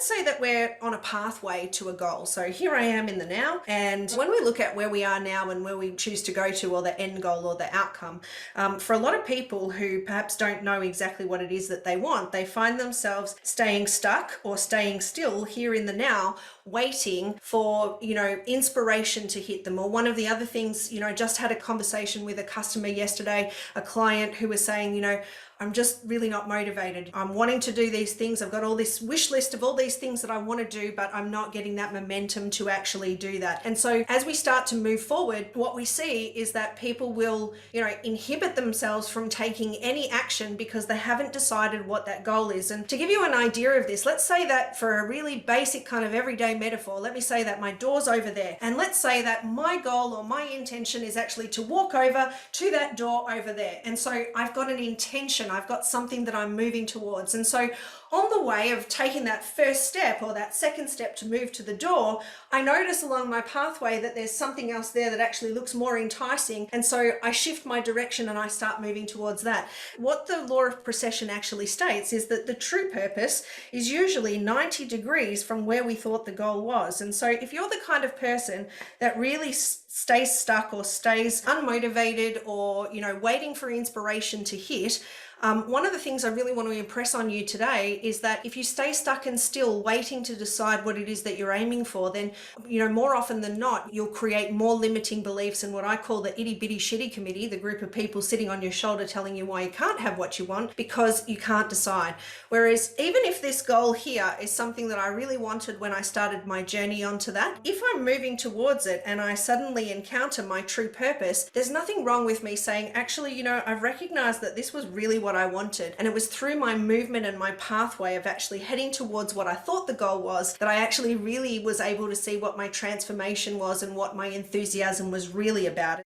let's say that we're on a pathway to a goal. So here I am in the now, and when we look at where we are now and where we choose to go to, or the end goal or the outcome, for a lot of people who perhaps don't know exactly what it is that they want, they find themselves staying stuck or staying still here in the now, waiting for, inspiration to hit them. Or one of the other things, just had a conversation with a customer yesterday, a client who was saying, I'm just really not motivated. I'm wanting to do these things. I've got all this wish list of all these things that I want to do, but I'm not getting that momentum to actually do that. And so as we start to move forward, what we see is that people will, inhibit themselves from taking any action because they haven't decided what that goal is. And to give you an idea of this, let's say that for a really basic kind of everyday metaphor, let me say that my door's over there. And let's say that my goal or my intention is actually to walk over to that door over there. And so I've got an intention. I've got something that I'm moving towards. And so on the way of taking that first step or that second step to move to the door, I notice along my pathway that there's something else there that actually looks more enticing. And so I shift my direction and I start moving towards that. What the law of precession actually states is that the true purpose is usually 90 degrees from where we thought the goal was. And so if you're the kind of person that really stays stuck or stays unmotivated or, waiting for inspiration to hit, one of the things I really want to impress on you today is that if you stay stuck and still waiting to decide what it is that you're aiming for, then, more often than not, you'll create more limiting beliefs in what I call the itty bitty shitty committee, the group of people sitting on your shoulder telling you why you can't have what you want because you can't decide. Whereas even if this goal here is something that I really wanted when I started my journey onto that, if I'm moving towards it and I suddenly encounter my true purpose, there's nothing wrong with me saying, actually, I've recognized that this was really what I wanted. And it was through my movement and my pathway of actually heading towards what I thought the goal was that I actually really was able to see what my transformation was and what my enthusiasm was really about.